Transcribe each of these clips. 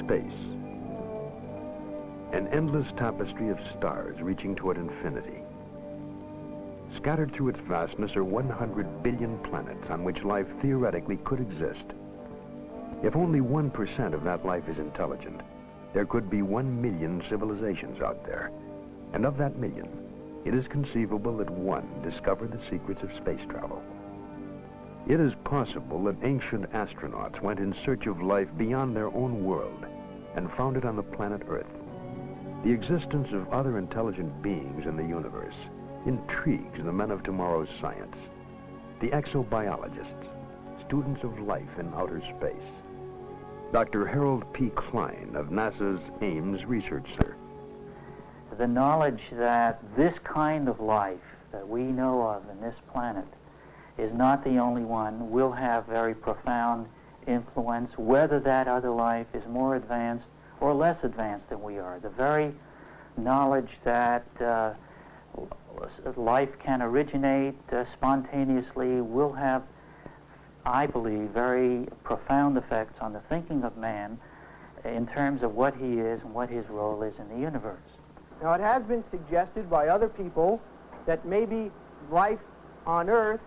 space. An endless tapestry of stars reaching toward infinity. Scattered through its vastness are 100 billion planets on which life theoretically could exist. If only 1% of that life is intelligent, there could be 1 million civilizations out there. And of that million, it is conceivable that one discovered the secrets of space travel. It is possible that ancient astronauts went in search of life beyond their own world and found it on the planet Earth. The existence of other intelligent beings in the universe intrigues the men of tomorrow's science, the exobiologists, students of life in outer space. Dr. Harold P. Klein of NASA's Ames Research Center. The knowledge that this kind of life that we know of in this planet is not the only one will have very profound influence, whether that other life is more advanced or less advanced than we are. The very knowledge that life can originate spontaneously will have, I believe, very profound effects on the thinking of man in terms of what he is and what his role is in the universe. Now, it has been suggested by other people that maybe life on Earth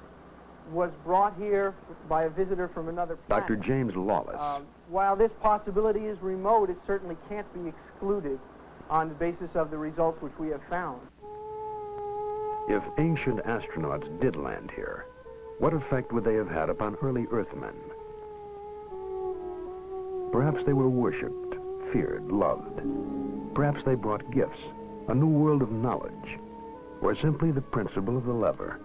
was brought here by a visitor from another planet. Dr. James Lawless. While this possibility is remote, it certainly can't be excluded on the basis of the results which we have found. If ancient astronauts did land here, what effect would they have had upon early Earthmen? Perhaps they were worshipped, feared, loved. Perhaps they brought gifts, a new world of knowledge, or simply the principle of the lever.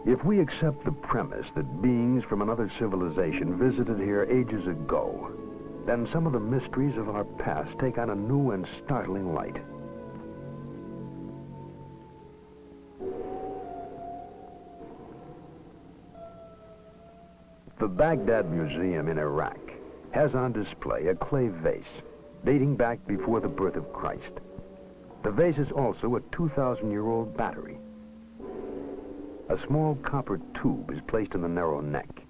If we accept the premise that beings from another civilization visited here ages ago, then some of the mysteries of our past take on a new and startling light. The Baghdad Museum in Iraq has on display a clay vase dating back before the birth of Christ. The vase is also a 2,000-year-old battery. A small copper tube is placed in the narrow neck,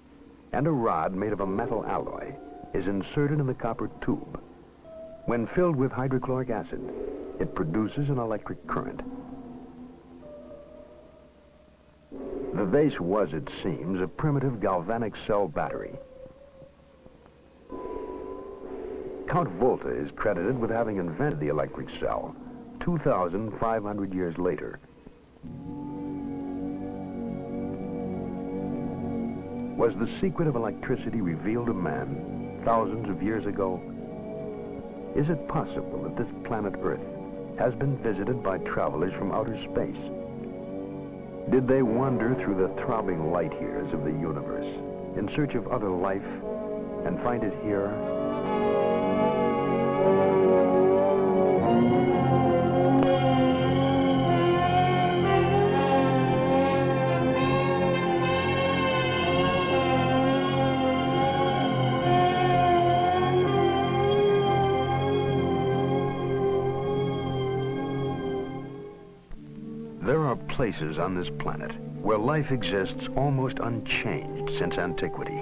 and a rod made of a metal alloy is inserted in the copper tube. When filled with hydrochloric acid, it produces an electric current. The vase was, it seems, a primitive galvanic cell battery. Count Volta is credited with having invented the electric cell 2,500 years later. Was the secret of electricity revealed to man thousands of years ago? Is it possible that this planet Earth has been visited by travelers from outer space? Did they wander through the throbbing light years of the universe in search of other life and find it here? There are places on this planet where life exists almost unchanged since antiquity.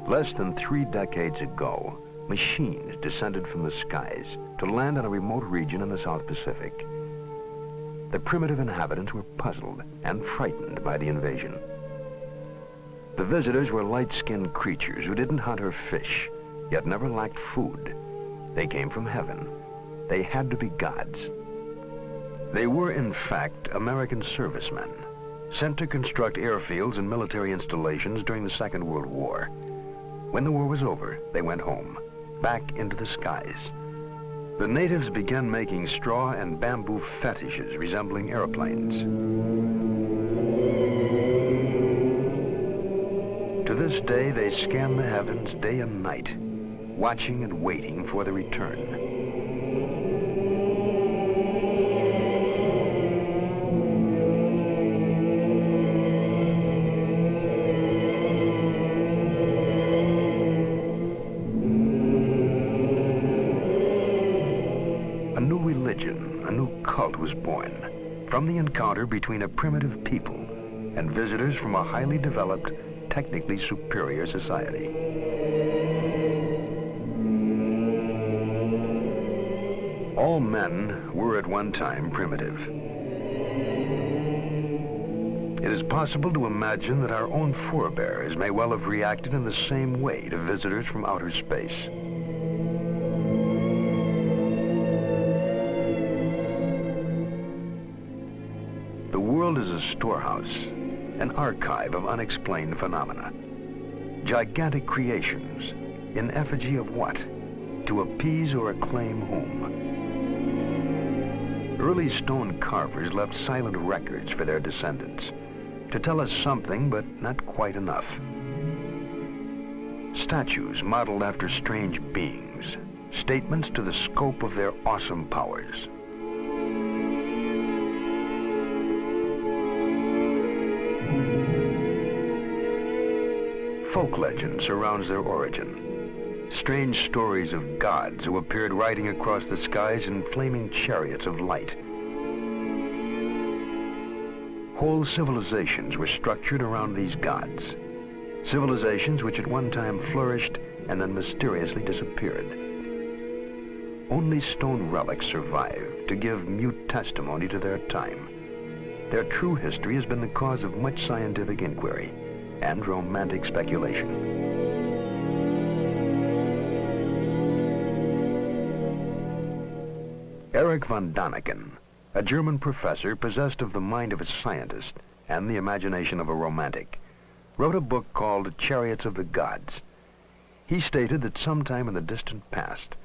Less than 3 decades ago, machines descended from the skies to land in a remote region in the South Pacific. The primitive inhabitants were puzzled and frightened by the invasion. The visitors were light-skinned creatures who didn't hunt or fish, yet never lacked food. They came from heaven. They had to be gods. They were, in fact, American servicemen, sent to construct airfields and military installations during the Second World War. When the war was over, they went home, back into the skies. The natives began making straw and bamboo fetishes resembling airplanes. To this day, they scan the heavens day and night, watching and waiting for the return. A new cult was born from the encounter between a primitive people and visitors from a highly developed, technically superior society. All men were at one time primitive. It is possible to imagine that our own forebears may well have reacted in the same way to visitors from outer space. The world is a storehouse, an archive of unexplained phenomena. Gigantic creations, in effigy of what? To appease or acclaim whom? Early stone carvers left silent records for their descendants, to tell us something, but not quite enough. Statues modeled after strange beings, statements to the scope of their awesome powers. Folk legend surrounds their origin. Strange stories of gods who appeared riding across the skies in flaming chariots of light. Whole civilizations were structured around these gods. Civilizations which at one time flourished and then mysteriously disappeared. Only stone relics survive to give mute testimony to their time. Their true history has been the cause of much scientific inquiry and romantic speculation. Erich von Däniken, a German professor possessed of the mind of a scientist and the imagination of a romantic, wrote a book called Chariots of the Gods. He stated that sometime in the distant past,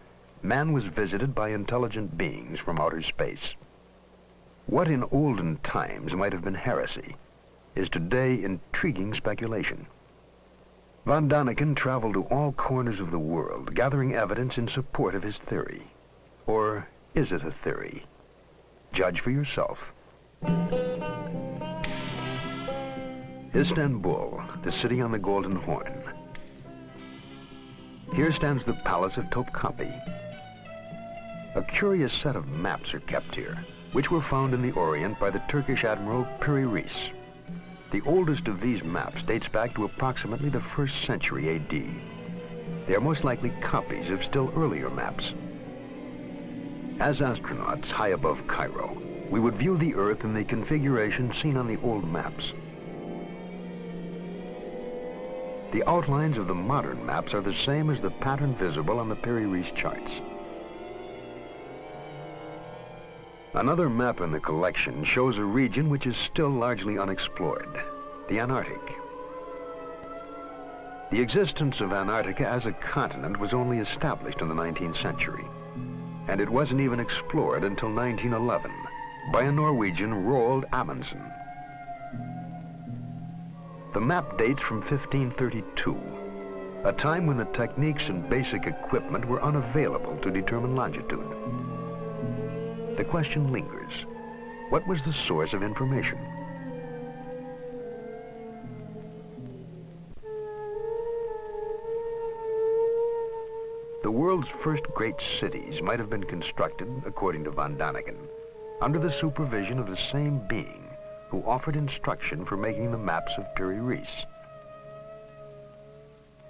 man was visited by intelligent beings from outer space. What in olden times might have been heresy is today intriguing speculation. Von Däniken traveled to all corners of the world, gathering evidence in support of his theory. Or is it a theory? Judge for yourself. Istanbul, the city on the Golden Horn. Here stands the Palace of Topkapi. A curious set of maps are kept here, which were found in the Orient by the Turkish admiral Piri Reis. The oldest of these maps dates back to approximately the 1st century AD. They are most likely copies of still earlier maps. As astronauts high above Cairo, we would view the Earth in the configuration seen on the old maps. The outlines of the modern maps are the same as the pattern visible on the Piri Reis charts. Another map in the collection shows a region which is still largely unexplored, the Antarctic. The existence of Antarctica as a continent was only established in the 19th century, and it wasn't even explored until 1911 by a Norwegian, Roald Amundsen. The map dates from 1532, a time when the techniques and basic equipment were unavailable to determine longitude. The question lingers. What was the source of information? The world's first great cities might have been constructed, according to von Däniken, under the supervision of the same being who offered instruction for making the maps of Piri Reis.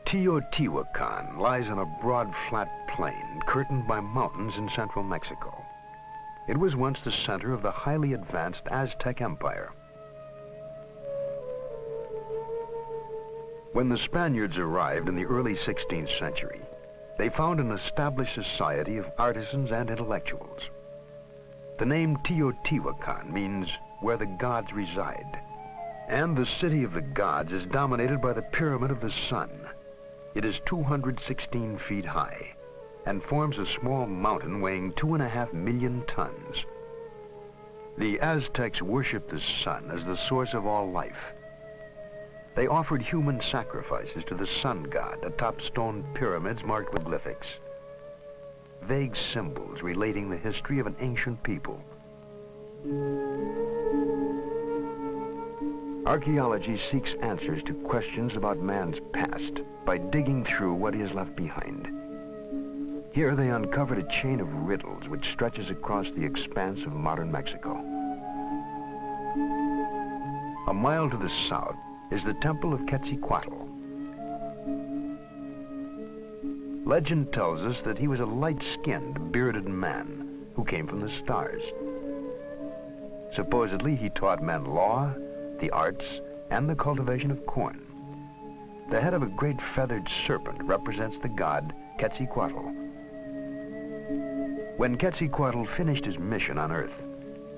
Teotihuacan lies on a broad, flat plain curtained by mountains in central Mexico. It was once the center of the highly advanced Aztec Empire. When the Spaniards arrived in the early 16th century, they found an established society of artisans and intellectuals. The name Teotihuacan means where the gods reside. And the city of the gods is dominated by the Pyramid of the Sun. It is 216 feet high and forms a small mountain weighing 2.5 million tons. The Aztecs worshipped the sun as the source of all life. They offered human sacrifices to the sun god atop stone pyramids marked with glyphics, vague symbols relating the history of an ancient people. Archaeology seeks answers to questions about man's past by digging through what he has left behind. Here they uncovered a chain of riddles which stretches across the expanse of modern Mexico. A mile to the south is the Temple of Quetzalcoatl. Legend tells us that he was a light-skinned, bearded man who who came from the stars. Supposedly, he taught men law, the arts, and the cultivation of corn. The head of a great feathered serpent represents the god Quetzalcoatl. When Quetzalcoatl finished his mission on Earth,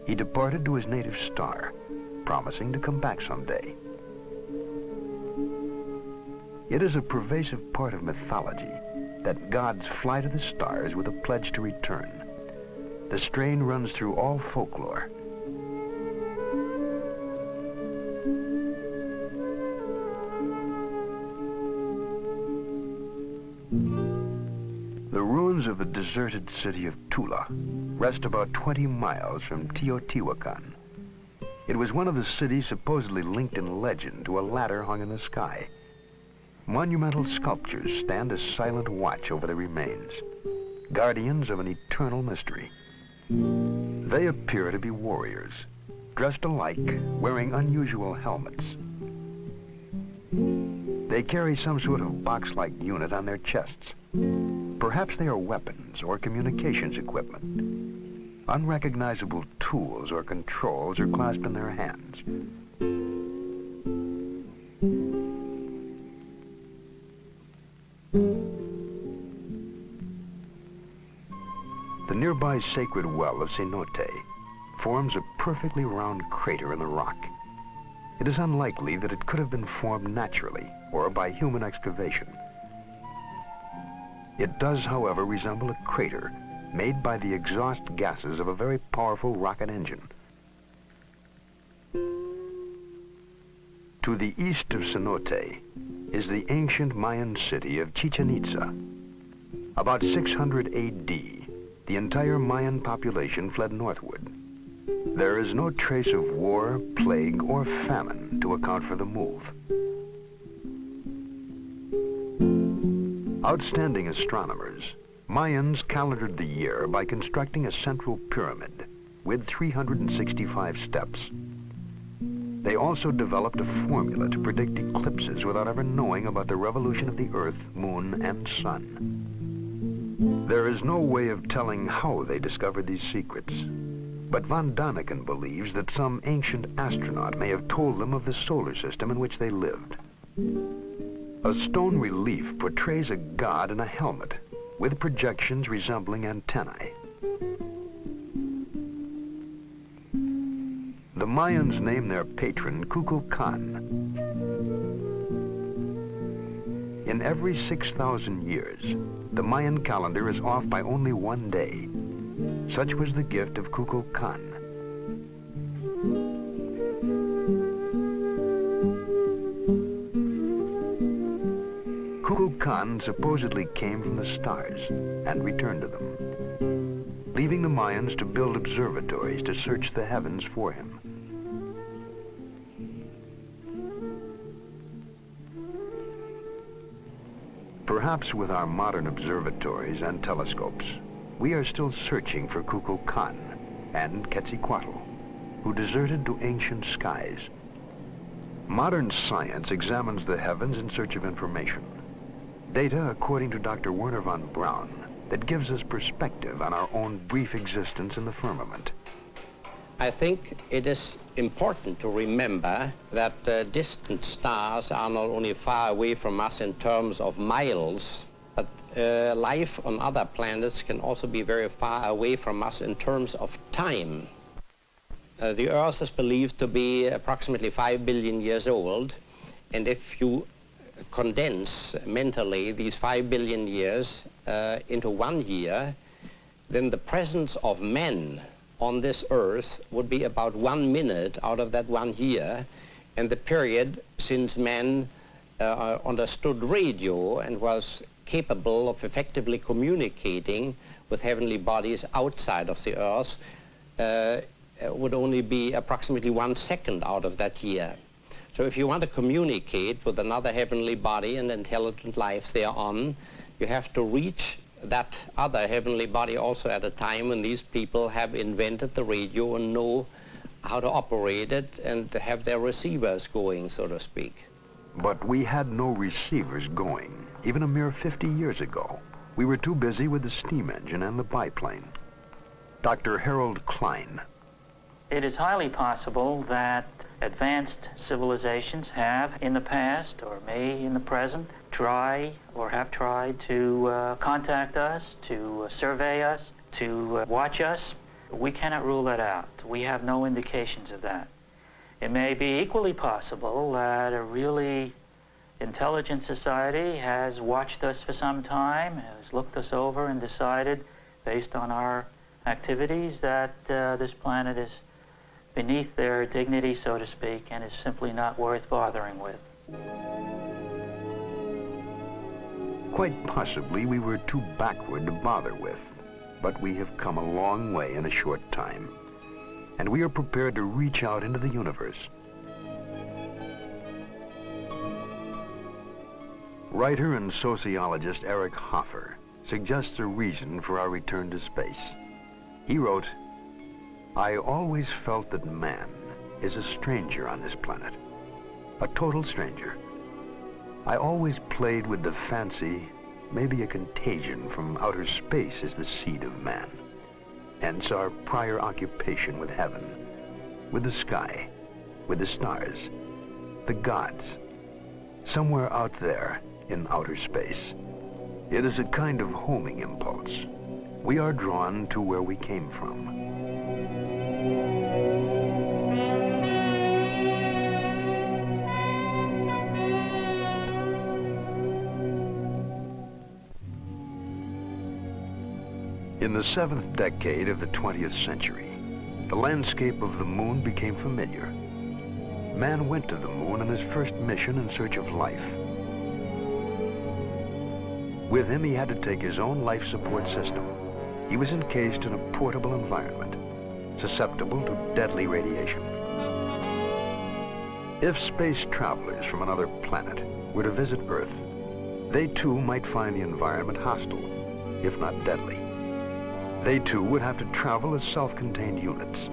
he departed to his native star, promising to come back someday. It is a pervasive part of mythology that gods fly to the stars with a pledge to return. The strain runs through all folklore. The ruins of the deserted city of Tula rest about 20 miles from Teotihuacan. It was one of the cities supposedly linked in legend to a ladder hung in the sky. Monumental sculptures stand as silent watch over the remains, guardians of an eternal mystery. They appear to be warriors, dressed alike, wearing unusual helmets. They carry some sort of box-like unit on their chests. Perhaps they are weapons or communications equipment. Unrecognizable tools or controls are clasped in their hands. The nearby sacred well of Cenote forms a perfectly round crater in the rock. It is unlikely that it could have been formed naturally or by human excavation. It does, however, resemble a crater made by the exhaust gases of a very powerful rocket engine. To the east of Cenote is the ancient Mayan city of Chichen Itza. About 600 A.D., the entire Mayan population fled northward. There is no trace of war, plague, or famine to account for the move. Outstanding astronomers, Mayans calendared the year by constructing a central pyramid with 365 steps. They also developed a formula to predict eclipses without ever knowing about the revolution of the Earth, Moon, and Sun. There is no way of telling how they discovered these secrets, but von Daniken believes that some ancient astronaut may have told them of the solar system in which they lived. A stone relief portrays a god in a helmet with projections resembling antennae. The Mayans named their patron Kukulkan. In every 6,000 years, the Mayan calendar is off by only one day. Such was the gift of Kukulkan. Kukulkan supposedly came from the stars and returned to them, leaving the Mayans to build observatories to search the heavens for him. Perhaps with our modern observatories and telescopes, we are still searching for Kukulkan and Quetzalcoatl, who deserted to ancient skies. Modern science examines the heavens in search of information. Data, according to Dr. Werner von Braun, that gives us perspective on our own brief existence in the firmament. I think it is important to remember that distant stars are not only far away from us in terms of miles, but life on other planets can also be very far away from us in terms of time. The Earth is believed to be approximately 5 billion years old, and if you condense mentally these 5 billion years into 1 year, then the presence of men on this Earth would be about 1 minute out of that 1 year, and the period since man understood radio and was capable of effectively communicating with heavenly bodies outside of the Earth would only be approximately 1 second out of that year. So if you want to communicate with another heavenly body and intelligent life thereon, you have to reach that other heavenly body also at a time when these people have invented the radio and know how to operate it and have their receivers going, so to speak. But we had no receivers going, even a mere 50 years ago. We were too busy with the steam engine and the biplane. Dr. Harold Klein. It is highly possible that advanced civilizations have in the past, or may in the present, try or have tried to contact us, to survey us, to watch us. We cannot rule that out. We have no indications of that. It may be equally possible that a really intelligent society has watched us for some time, has looked us over and decided, based on our activities, that this planet is beneath their dignity, so to speak, and is simply not worth bothering with. Quite possibly we were too backward to bother with, but we have come a long way in a short time, and we are prepared to reach out into the universe. Writer and sociologist Eric Hoffer suggests a reason for our return to space. He wrote, "I always felt that man is a stranger on this planet, a total stranger. I always played with the fancy, maybe a contagion from outer space is the seed of man. Hence our prior occupation with heaven, with the sky, with the stars, the gods, somewhere out there in outer space. It is a kind of homing impulse. We are drawn to where we came from." In the 7th decade of the 20th century, the landscape of the moon became familiar. Man went to the moon on his first mission in search of life. With him, he had to take his own life support system. He was encased in a portable environment, susceptible to deadly radiation. If space travelers from another planet were to visit Earth, they too might find the environment hostile, if not deadly. They too would have to travel as self-contained units.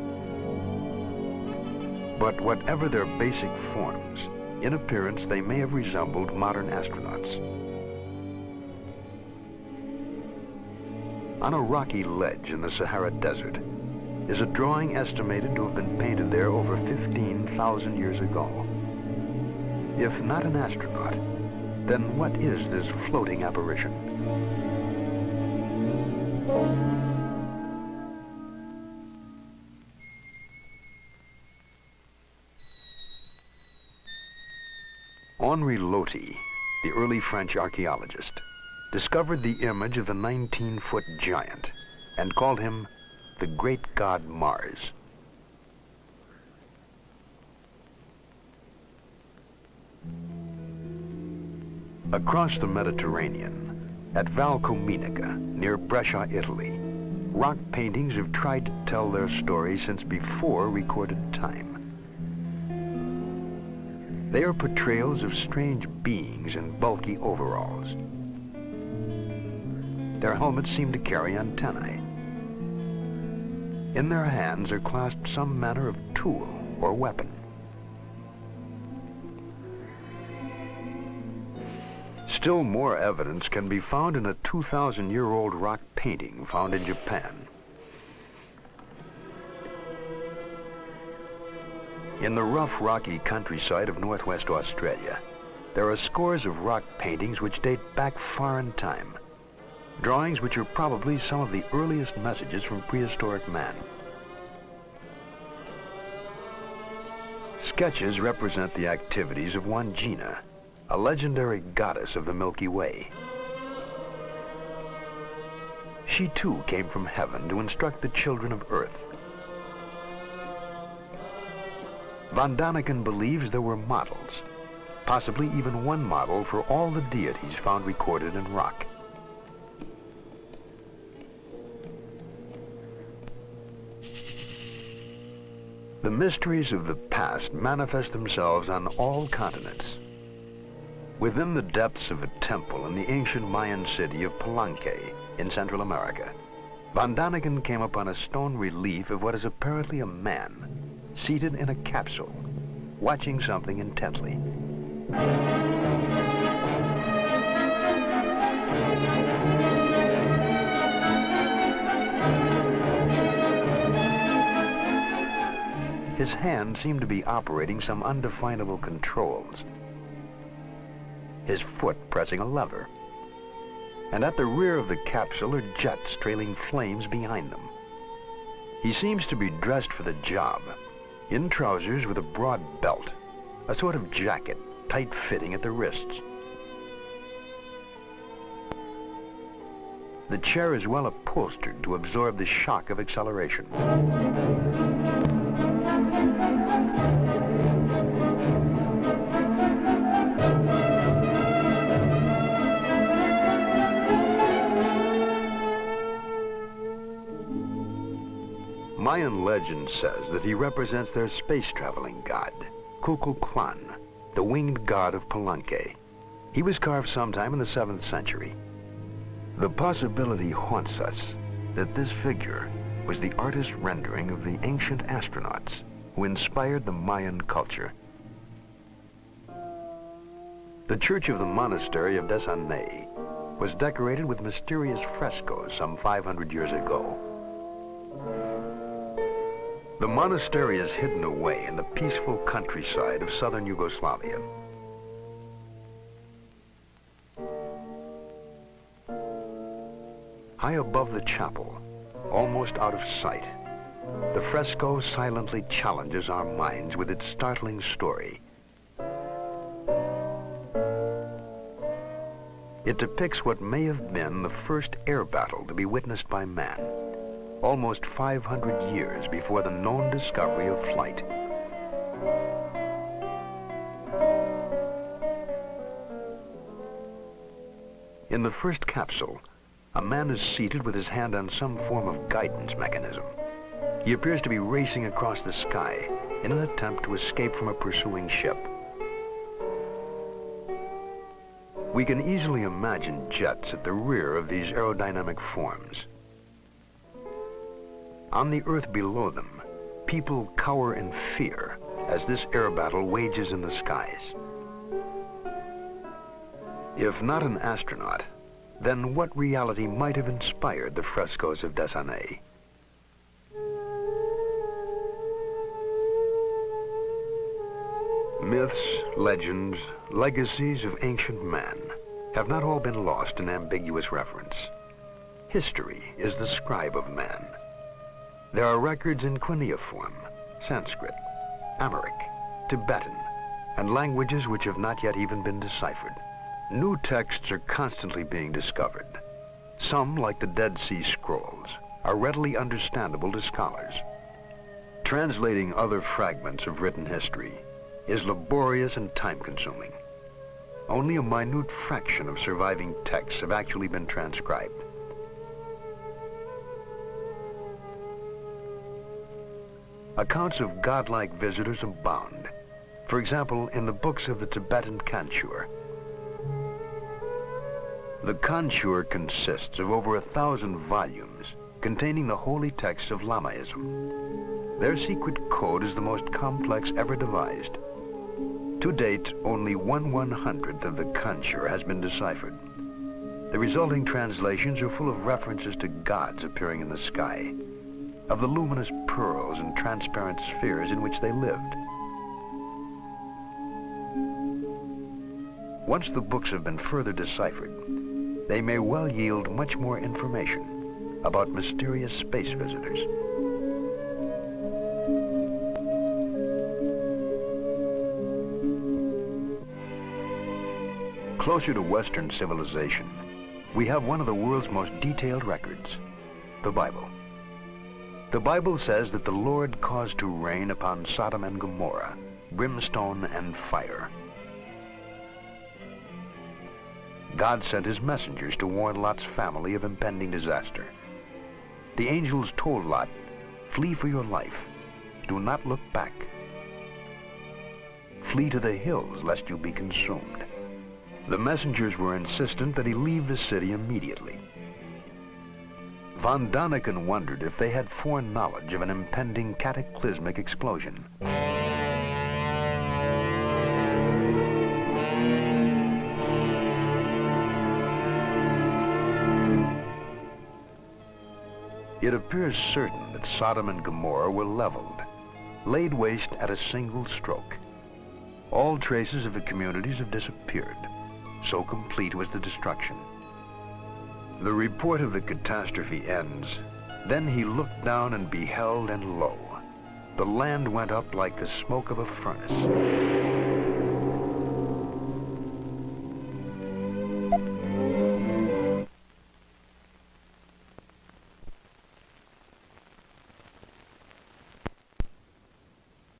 But whatever their basic forms, in appearance they may have resembled modern astronauts. On a rocky ledge in the Sahara Desert is a drawing estimated to have been painted there over 15,000 years ago. If not an astronaut, then what is this floating apparition? Henri Loti, the early French archaeologist, discovered the image of a 19-foot giant and called him the great god Mars. Across the Mediterranean, at Valcominica, near Brescia, Italy, rock paintings have tried to tell their story since before recorded time. They are portrayals of strange beings in bulky overalls. Their helmets seem to carry antennae. In their hands are clasped some manner of tool or weapon. Still more evidence can be found in a 2,000-year-old rock painting found in Japan. In the rough, rocky countryside of northwest Australia, there are scores of rock paintings which date back far in time. Drawings which are probably some of the earliest messages from prehistoric man. Sketches represent the activities of one Gina, a legendary goddess of the Milky Way. She too came from heaven to instruct the children of Earth. Von Daniken believes there were models, possibly even one model for all the deities found recorded in rock. The mysteries of the past manifest themselves on all continents. Within the depths of a temple in the ancient Mayan city of Palenque in Central America, Von Daniken came upon a stone relief of what is apparently a man, seated in a capsule, watching something intently. His hand seemed to be operating some undefinable controls. His foot pressing a lever. And at the rear of the capsule are jets trailing flames behind them. He seems to be dressed for the job, in trousers with a broad belt, a sort of jacket, tight-fitting at the wrists. The chair is well upholstered to absorb the shock of acceleration. Mayan legend says that he represents their space-traveling god, Kukulkan, the winged god of Palenque. He was carved sometime in the 7th century. The possibility haunts us that this figure was the artist's rendering of the ancient astronauts who inspired the Mayan culture. The church of the monastery of Desanay was decorated with mysterious frescoes some 500 years ago. The monastery is hidden away in the peaceful countryside of southern Yugoslavia. High above the chapel, almost out of sight, the fresco silently challenges our minds with its startling story. It depicts what may have been the first air battle to be witnessed by man, almost 500 years before the known discovery of flight. In the first capsule, a man is seated with his hand on some form of guidance mechanism. He appears to be racing across the sky in an attempt to escape from a pursuing ship. We can easily imagine jets at the rear of these aerodynamic forms. On the earth below them, people cower in fear as this air battle wages in the skies. If not an astronaut, then what reality might have inspired the frescoes of Desanay? Myths, legends, legacies of ancient man have not all been lost in ambiguous reference. History is the scribe of man. There are records in cuneiform, Sanskrit, Amharic, Tibetan, and languages which have not yet even been deciphered. New texts are constantly being discovered. Some, like the Dead Sea Scrolls, are readily understandable to scholars. Translating other fragments of written history is laborious and time-consuming. Only a minute fraction of surviving texts have actually been transcribed. Accounts of godlike visitors abound. For example, in the books of the Tibetan Kanchur. The Kanchur consists of over 1,000 volumes containing the holy texts of Lamaism. Their secret code is the most complex ever devised. To date, only 1/100th of the Kanchur has been deciphered. The resulting translations are full of references to gods appearing in the sky, of the luminous pearls and transparent spheres in which they lived. Once the books have been further deciphered, they may well yield much more information about mysterious space visitors. Closer to Western civilization, we have one of the world's most detailed records, the Bible. The Bible says that the Lord caused to rain upon Sodom and Gomorrah brimstone and fire. God sent his messengers to warn Lot's family of impending disaster. The angels told Lot, "Flee for your life. Do not look back. Flee to the hills lest you be consumed." The messengers were insistent that he leave the city immediately. Von Daniken wondered if they had foreknowledge of an impending cataclysmic explosion. It appears certain that Sodom and Gomorrah were leveled, laid waste at a single stroke. All traces of the communities have disappeared. So complete was the destruction. The report of the catastrophe ends. Then he looked down and beheld, and lo, the land went up like the smoke of a furnace.